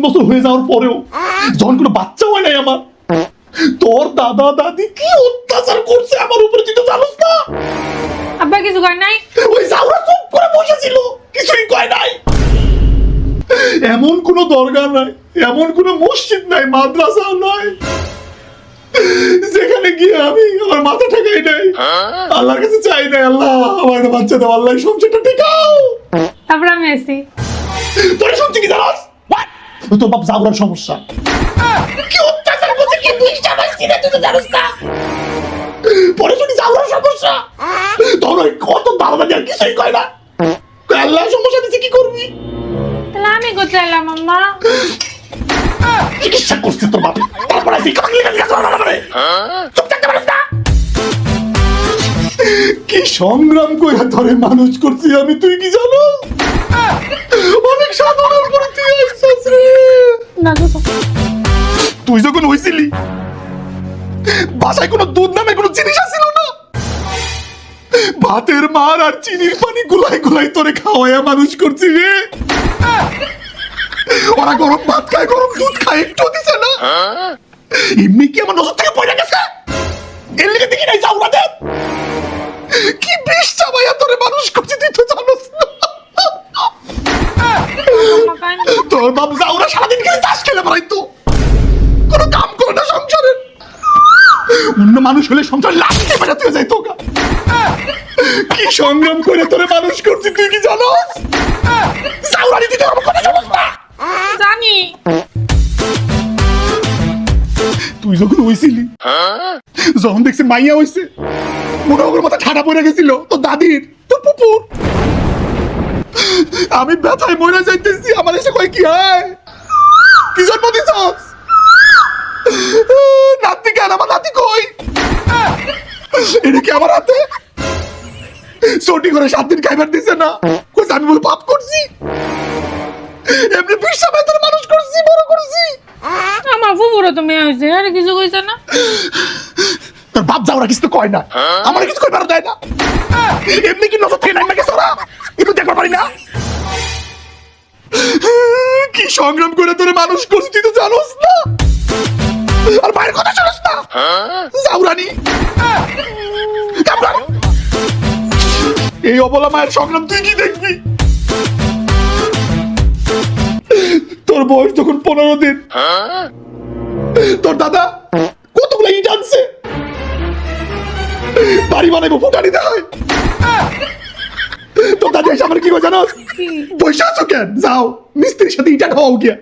বছর হয়ে যাওয়ার পরেও যখন কোনো বাচ্চা হয় নাই আমার, তোর দাদা দাদি কি অত্যাচার করছে আমার উপরে তুই তো জানোস না। আব্বা কিছু কয় নাই? ওই জাউরা চুপ করে বসেছিল, কিছুই কয় নাই। এমন কোনো দরগা নাই, এমন কোনো মসজিদ নাই, মাদ্রাসা নাই যেখানে গিয়ে আমি আমার মাথা ঠেকাই নাই, আল্লাহর কাছে চাই নাই আল্লাহ আমার একটা বাচ্চা দাও, আল্লাহ সংসারটা ঠেকাও। তারপর আমি আসি। তোরা শুনছি কি জানাস? তোর বাপ জাউরার সমস্যা কি অত্যাচার করছে, কি দুইটা বাচ্চি না তুই তো জানিস না। পরে শুনি জাউরার সমস্যা, তোর ওই কত দাদা দাদি আর কিছুই কয় না, আল্লাহ সমস্যা দিচ্ছে কি করবি? তাহলে আমি কোথায় এলাম আম্মা? চিকিৎসা করছে তোর বাপ, তারপর আসি চুপ থাকতে পারিস না। কি সংগ্রাম করে ধরে মানুষ করছি আমি, তুই কি জানো? অনেক সাধনার পরে তুই আসছিস রে। তুই যখন হইছিলি বাসায় কোনো দুধ নামে কোনো জিনিস আসছিল না, ভাতের মার আর চিনির পানি গুলাই গুলাই তোরে খাওয়াইয়া মানুষ করছি রে। ওরা গরম ভাত খায়, গরম দুধ খায়, একটু দিছে না। এমনি কি আমার নজর থেকে পয়লা গেছে? এর লিগে দেখি নাই জাউরা দেন কি বিষ চাবাইয়া তোরে মানুষ করছি, তুই তো জানোস না। তোর বাপ জাউরা সারাদিন খেলে তাস খেলে বেড়াইতো, কোনো কাম করে না সংসারের। অন্য মানুষ হলে সংসার লাগতে বেড়াতে যাইতো। কি সংগ্রাম করে তোরে মানুষ করছি তুই কি জানোস? জাউরা দিতে আমার কথা জানোস না? জানি। তুই যখন হইছিলি, যখন দেখছি মাইয়া হইছে, মনে ওর মাথা ঠাডা পড়ে গেছিল তোর দাদির, তোর পুপুর। আমি ব্যথায় মরে যাইতেছি, আমার এসে কয় কি হয়, কি জন্ম দিছস? নাতি কেন, আমার নাতি কই? এটা কি আমার হাতে? ছুটি করে 7 দিন খাইবার দিছে না, কইছে আমি বলে পাপ করছি। এমনি বিশ্বাস তোর মানুষ করছি, বড় করছি। আমার ফুপুরও তো মেয়ে হয়েছে, আরে কিছু কইছে না। তোর বাপ যাওরা কিছু কয় না, আমার কিছু কই পারো দেয় না। এমনি কি নজর থেকে নাই গেছে ওরা, একটু দেখবার পারি না। কি সংগ্রাম করে তোরে মানুষ করছি তুই তো জানোস না, আর মায়ের কথা জানোস না। জাউরানি এই অবলা মায়ের সংগ্রাম তুই কি দেখবি? তোর বয়স যখন 15 দিন, তোর দাদা কতগুলো ইট আনছে, বাড়ি বানাইবো, ফুটানি দেয়। তোর দাদি এসে আমার কি কই জানোস? পয়সা আছো কেন, যাও মিস্ত্রির সাথে ইটা খাওয়াও গিয়া।